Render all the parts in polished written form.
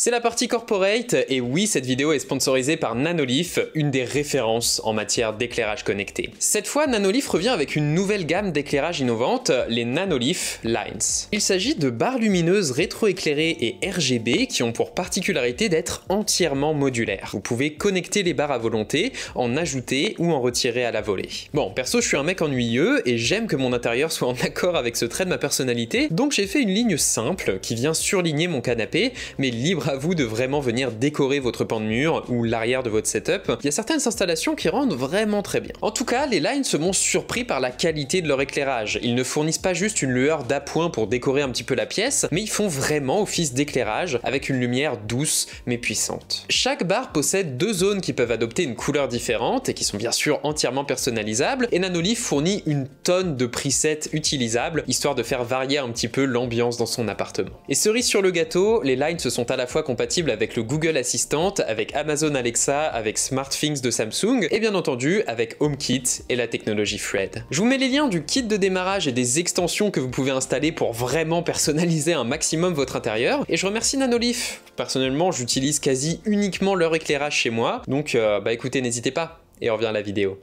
C'est la partie corporate, et oui, cette vidéo est sponsorisée par Nanoleaf, une des références en matière d'éclairage connecté. Cette fois, Nanoleaf revient avec une nouvelle gamme d'éclairage innovante, les Nanoleaf Lines. Il s'agit de barres lumineuses rétroéclairées et RGB qui ont pour particularité d'être entièrement modulaires. Vous pouvez connecter les barres à volonté, en ajouter ou en retirer à la volée. Bon, perso, je suis un mec ennuyeux et j'aime que mon intérieur soit en accord avec ce trait de ma personnalité, donc j'ai fait une ligne simple qui vient surligner mon canapé, mais libre à vous de vraiment venir décorer votre pan de mur ou l'arrière de votre setup. Il y a certaines installations qui rendent vraiment très bien. En tout cas, les Lines se m'ont surpris par la qualité de leur éclairage. Ils ne fournissent pas juste une lueur d'appoint pour décorer un petit peu la pièce, mais ils font vraiment office d'éclairage avec une lumière douce mais puissante. Chaque barre possède deux zones qui peuvent adopter une couleur différente et qui sont bien sûr entièrement personnalisables, et Nanoleaf fournit une tonne de presets utilisables, histoire de faire varier un petit peu l'ambiance dans son appartement. Et cerise sur le gâteau, les Lines sont à la fois compatibles avec le Google Assistant, avec Amazon Alexa, avec SmartThings de Samsung, et bien entendu avec HomeKit et la technologie Thread. Je vous mets les liens du kit de démarrage et des extensions que vous pouvez installer pour vraiment personnaliser un maximum votre intérieur, et je remercie Nanoleaf. Personnellement, j'utilise quasi uniquement leur éclairage chez moi, donc écoutez, n'hésitez pas, et on revient à la vidéo.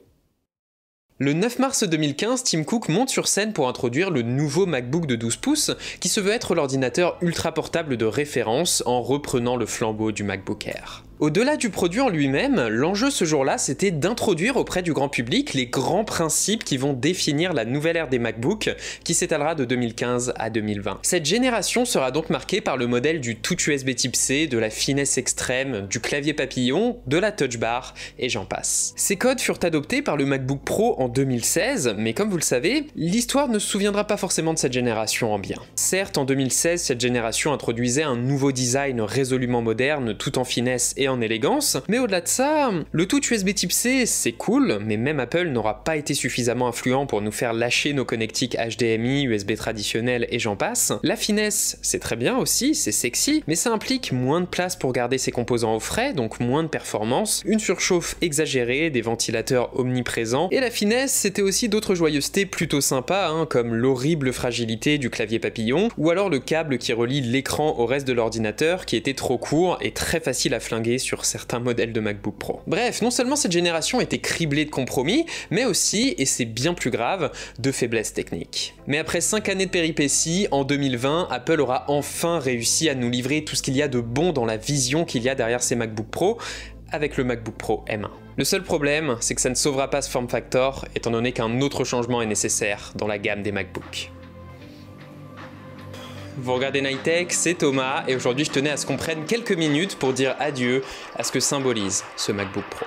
Le 9 mars 2015, Tim Cook monte sur scène pour introduire le nouveau MacBook de 12 pouces qui se veut être l'ordinateur ultra portable de référence en reprenant le flambeau du MacBook Air. Au-delà du produit en lui-même, l'enjeu ce jour-là, c'était d'introduire auprès du grand public les grands principes qui vont définir la nouvelle ère des MacBooks qui s'étalera de 2015 à 2020. Cette génération sera donc marquée par le modèle du touch USB Type C, de la finesse extrême, du clavier papillon, de la touch bar, et j'en passe. Ces codes furent adoptés par le MacBook Pro en 2016, mais comme vous le savez, l'histoire ne se souviendra pas forcément de cette génération en bien. Certes, en 2016, cette génération introduisait un nouveau design résolument moderne, tout en finesse et en élégance, mais au-delà de ça, le touch USB Type C, c'est cool, mais même Apple n'aura pas été suffisamment influent pour nous faire lâcher nos connectiques HDMI, USB traditionnels et j'en passe. La finesse, c'est très bien aussi, c'est sexy, mais ça implique moins de place pour garder ses composants au frais, donc moins de performance, une surchauffe exagérée, des ventilateurs omniprésents, et la finesse, c'était aussi d'autres joyeusetés plutôt sympas, comme l'horrible fragilité du clavier papillon, ou alors le câble qui relie l'écran au reste de l'ordinateur qui était trop court et très facile à flinguer sur certains modèles de MacBook Pro. Bref, non seulement cette génération était criblée de compromis, mais aussi, et c'est bien plus grave, de faiblesses techniques. Mais après 5 années de péripéties, en 2020, Apple aura enfin réussi à nous livrer tout ce qu'il y a de bon dans la vision qu'il y a derrière ces MacBook Pro, avec le MacBook Pro M1. Le seul problème, c'est que ça ne sauvera pas ce form factor, étant donné qu'un autre changement est nécessaire dans la gamme des MacBooks. Vous regardez Nightech, c'est Thomas, et aujourd'hui je tenais à ce qu'on prenne quelques minutes pour dire adieu à ce que symbolise ce MacBook Pro.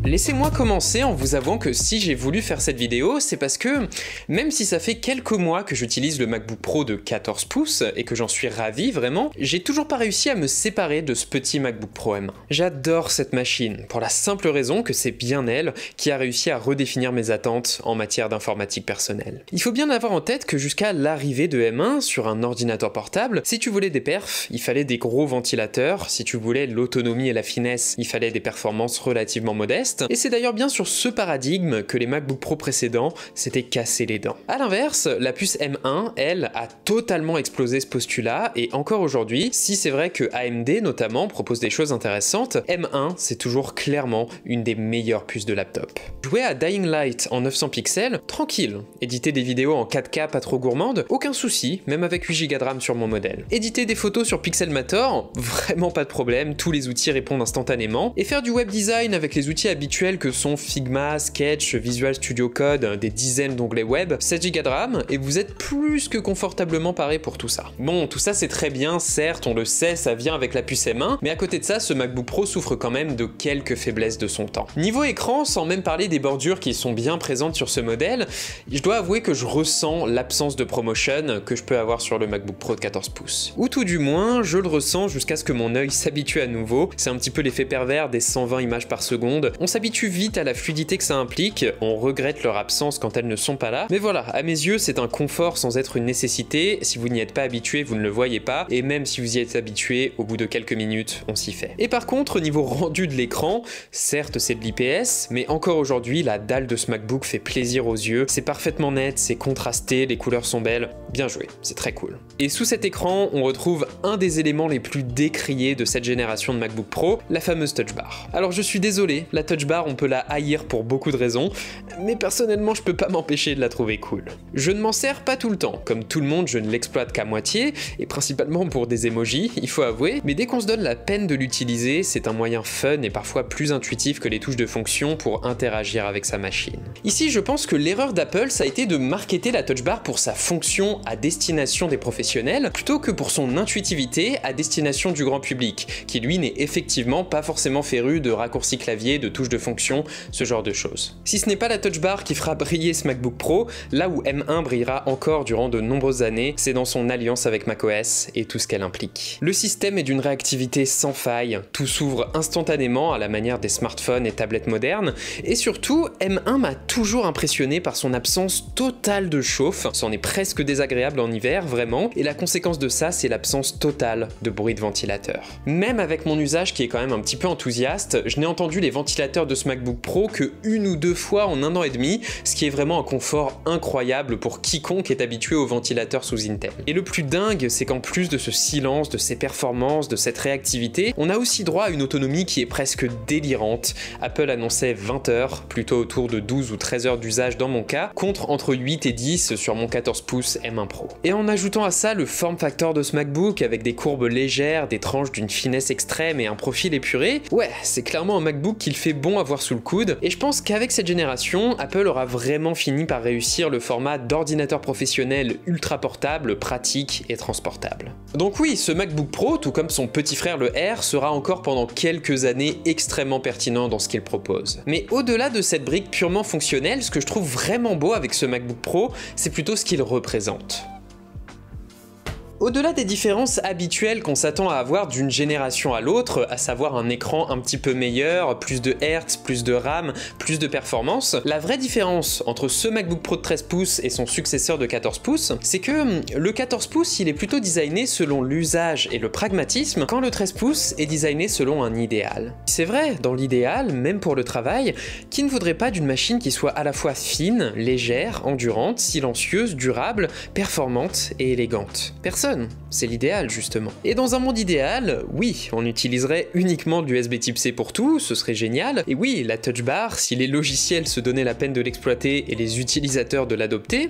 Laissez-moi commencer en vous avouant que si j'ai voulu faire cette vidéo, c'est parce que, même si ça fait quelques mois que j'utilise le MacBook Pro de 14 pouces et que j'en suis ravi vraiment, j'ai toujours pas réussi à me séparer de ce petit MacBook Pro M1. J'adore cette machine, pour la simple raison que c'est bien elle qui a réussi à redéfinir mes attentes en matière d'informatique personnelle. Il faut bien avoir en tête que jusqu'à l'arrivée de M1 sur un ordinateur portable, si tu voulais des perfs, il fallait des gros ventilateurs, si tu voulais l'autonomie et la finesse, il fallait des performances relativement modestes. Et c'est d'ailleurs bien sur ce paradigme que les MacBook Pro précédents s'étaient cassés les dents. A l'inverse, la puce M1, elle, a totalement explosé ce postulat, et encore aujourd'hui, si c'est vrai que AMD notamment propose des choses intéressantes, M1 c'est toujours clairement une des meilleures puces de laptop. Jouer à Dying Light en 900 pixels, tranquille. Éditer des vidéos en 4K pas trop gourmandes, aucun souci, même avec 8Go de RAM sur mon modèle. Éditer des photos sur Pixelmator, vraiment pas de problème, tous les outils répondent instantanément. Et faire du web design avec les outils habituels que sont Figma, Sketch, Visual Studio Code, des dizaines d'onglets web, 7Go de RAM, et vous êtes plus que confortablement paré pour tout ça. Bon, tout ça c'est très bien, certes, on le sait, ça vient avec la puce M1, mais à côté de ça, ce MacBook Pro souffre quand même de quelques faiblesses de son temps. Niveau écran, sans même parler des bordures qui sont bien présentes sur ce modèle, je dois avouer que je ressens l'absence de ProMotion que je peux avoir sur le MacBook Pro de 14 pouces. Ou tout du moins, je le ressens jusqu'à ce que mon œil s'habitue à nouveau. C'est un petit peu l'effet pervers des 120 images par seconde. On s'habitue s'habitue vite à la fluidité que ça implique, on regrette leur absence quand elles ne sont pas là, mais voilà, à mes yeux c'est un confort sans être une nécessité, si vous n'y êtes pas habitué vous ne le voyez pas, et même si vous y êtes habitué, au bout de quelques minutes, on s'y fait. Et par contre, au niveau rendu de l'écran, certes c'est de l'IPS, mais encore aujourd'hui, la dalle de ce MacBook fait plaisir aux yeux, c'est parfaitement net, c'est contrasté, les couleurs sont belles, bien joué, c'est très cool. Et sous cet écran, on retrouve un des éléments les plus décriés de cette génération de MacBook Pro, la fameuse Touch Bar. Alors je suis désolé, la Touch Bar on peut la haïr pour beaucoup de raisons, mais personnellement je peux pas m'empêcher de la trouver cool. Je ne m'en sers pas tout le temps, comme tout le monde je ne l'exploite qu'à moitié, et principalement pour des emojis, il faut avouer, mais dès qu'on se donne la peine de l'utiliser, c'est un moyen fun et parfois plus intuitif que les touches de fonction pour interagir avec sa machine. Ici je pense que l'erreur d'Apple ça a été de marketer la Touch Bar pour sa fonction à destination des professionnels, plutôt que pour son intuitivité à destination du grand public, qui lui n'est effectivement pas forcément féru de raccourcis clavier, de touches de fonction, ce genre de choses. Si ce n'est pas la Touch Bar qui fera briller ce MacBook Pro, là où M1 brillera encore durant de nombreuses années, c'est dans son alliance avec macOS et tout ce qu'elle implique. Le système est d'une réactivité sans faille, tout s'ouvre instantanément à la manière des smartphones et tablettes modernes, et surtout, M1 m'a toujours impressionné par son absence totale de chauffe, c'en est presque désagréable en hiver, vraiment, et la conséquence de ça, c'est l'absence totale de bruit de ventilateur. Même avec mon usage qui est quand même un petit peu enthousiaste, je n'ai entendu les ventilateurs de ce MacBook Pro que 1 ou 2 fois en 1 an et demi, ce qui est vraiment un confort incroyable pour quiconque est habitué aux ventilateurs sous Intel. Et le plus dingue, c'est qu'en plus de ce silence, de ces performances, de cette réactivité, on a aussi droit à une autonomie qui est presque délirante. Apple annonçait 20 heures, plutôt autour de 12 ou 13 heures d'usage dans mon cas, contre entre 8 et 10 sur mon 14 pouces M1 Pro. Et en ajoutant à ça le form factor de ce MacBook avec des courbes légères, des tranches d'une finesse extrême et un profil épuré, ouais, c'est clairement un MacBook qu'il fait bon à voir sous le coude, et je pense qu'avec cette génération, Apple aura vraiment fini par réussir le format d'ordinateur professionnel ultra portable, pratique et transportable. Donc oui, ce MacBook Pro, tout comme son petit frère le R, sera encore pendant quelques années extrêmement pertinent dans ce qu'il propose. Mais au-delà de cette brique purement fonctionnelle, ce que je trouve vraiment beau avec ce MacBook Pro, c'est plutôt ce qu'il représente. Au-delà des différences habituelles qu'on s'attend à avoir d'une génération à l'autre, à savoir un écran un petit peu meilleur, plus de Hertz, plus de RAM, plus de performance, la vraie différence entre ce MacBook Pro de 13 pouces et son successeur de 14 pouces, c'est que le 14 pouces il est plutôt designé selon l'usage et le pragmatisme, quand le 13 pouces est designé selon un idéal. C'est vrai, dans l'idéal, même pour le travail, qui ne voudrait pas d'une machine qui soit à la fois fine, légère, endurante, silencieuse, durable, performante et élégante. Personne. C'est l'idéal justement. Et dans un monde idéal, oui, on utiliserait uniquement de l'USB type C pour tout, ce serait génial, et oui, la Touch Bar, si les logiciels se donnaient la peine de l'exploiter et les utilisateurs de l'adopter,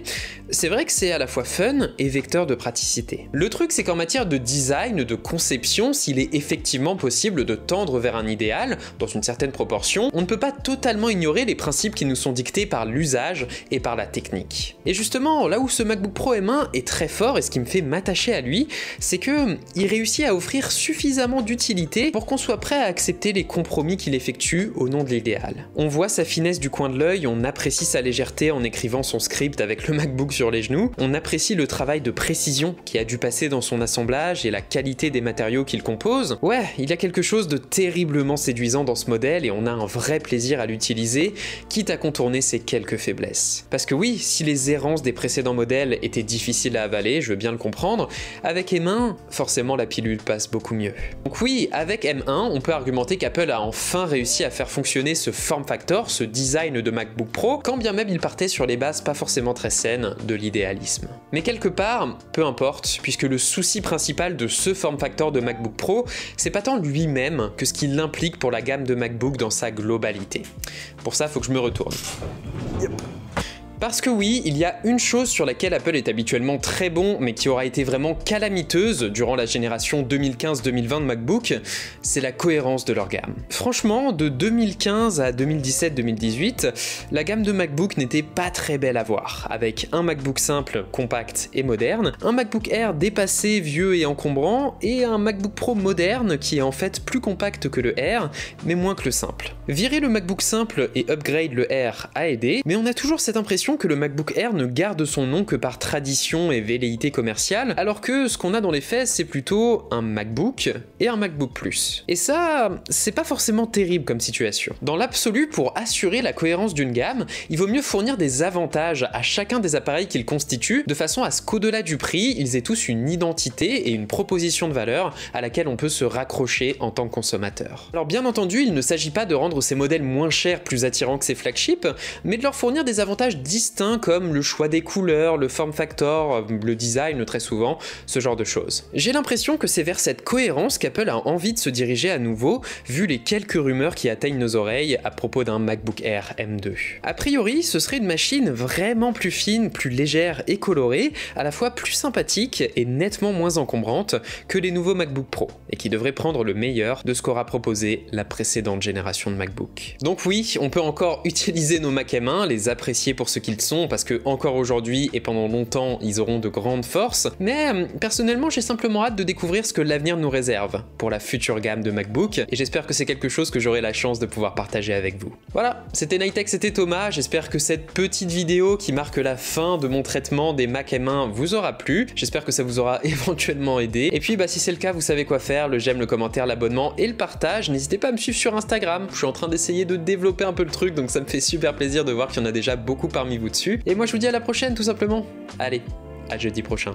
c'est vrai que c'est à la fois fun et vecteur de praticité. Le truc c'est qu'en matière de design, de conception, s'il est effectivement possible de tendre vers un idéal, dans une certaine proportion, on ne peut pas totalement ignorer les principes qui nous sont dictés par l'usage et par la technique. Et justement, là où ce MacBook Pro M1 est très fort et ce qui me fait m'attacher à lui, c'est que il réussit à offrir suffisamment d'utilité pour qu'on soit prêt à accepter les compromis qu'il effectue au nom de l'idéal. On voit sa finesse du coin de l'œil, on apprécie sa légèreté en écrivant son script avec le MacBook sur les genoux, on apprécie le travail de précision qui a dû passer dans son assemblage et la qualité des matériaux qu'il compose. Ouais, il y a quelque chose de terriblement séduisant dans ce modèle et on a un vrai plaisir à l'utiliser, quitte à contourner ses quelques faiblesses. Parce que oui, si les errances des précédents modèles étaient difficiles à avaler, je veux bien le comprendre, avec M1, forcément la pilule passe beaucoup mieux. Donc oui, avec M1, on peut argumenter qu'Apple a enfin réussi à faire fonctionner ce form factor, ce design de MacBook Pro, quand bien même il partait sur les bases pas forcément très saines de l'idéalisme. Mais quelque part, peu importe, puisque le souci principal de ce form factor de MacBook Pro, c'est pas tant lui-même que ce qu'il implique pour la gamme de MacBook dans sa globalité. Pour ça, faut que je me retourne. Yep. Parce que oui, il y a une chose sur laquelle Apple est habituellement très bon, mais qui aura été vraiment calamiteuse durant la génération 2015-2020 de MacBook, c'est la cohérence de leur gamme. Franchement, de 2015 à 2017-2018, la gamme de MacBook n'était pas très belle à voir, avec un MacBook simple, compact et moderne, un MacBook Air dépassé, vieux et encombrant, et un MacBook Pro moderne qui est en fait plus compact que le Air, mais moins que le simple. Virer le MacBook simple et upgrade le Air a aidé, mais on a toujours cette impression l'impression que le MacBook Air ne garde son nom que par tradition et velléité commerciale, alors que ce qu'on a dans les faits, c'est plutôt un MacBook et un MacBook Plus. Et ça, c'est pas forcément terrible comme situation. Dans l'absolu, pour assurer la cohérence d'une gamme, il vaut mieux fournir des avantages à chacun des appareils qu'ils constituent, de façon à ce qu'au-delà du prix, ils aient tous une identité et une proposition de valeur à laquelle on peut se raccrocher en tant que consommateur. Alors bien entendu, il ne s'agit pas de rendre ces modèles moins chers plus attirants que ces flagships, mais de leur fournir des avantages distincts comme le choix des couleurs, le form factor, le design très souvent, ce genre de choses. J'ai l'impression que c'est vers cette cohérence qu'Apple a envie de se diriger à nouveau, vu les quelques rumeurs qui atteignent nos oreilles à propos d'un MacBook Air M2. A priori, ce serait une machine vraiment plus fine, plus légère et colorée, à la fois plus sympathique et nettement moins encombrante que les nouveaux MacBook Pro, et qui devrait prendre le meilleur de ce qu'aura proposé la précédente génération de MacBook. Donc oui, on peut encore utiliser nos Mac M1, les apprécier pour ce qu'ils sont, parce que encore aujourd'hui et pendant longtemps, ils auront de grandes forces, mais personnellement, j'ai simplement hâte de découvrir ce que l'avenir nous réserve pour la future gamme de MacBook, et j'espère que c'est quelque chose que j'aurai la chance de pouvoir partager avec vous. Voilà, c'était Nightech, c'était Thomas, j'espère que cette petite vidéo qui marque la fin de mon traitement des Mac M1 vous aura plu, j'espère que ça vous aura éventuellement aidé, et puis si c'est le cas, vous savez quoi faire, le j'aime, le commentaire, l'abonnement et le partage, n'hésitez pas à me suivre sur Instagram, je suis en train d'essayer de développer un peu le truc, donc ça me fait super plaisir de voir qu'il y en a déjà beaucoup parmi vous dessus, et moi je vous dis à la prochaine tout simplement. Allez, à jeudi prochain.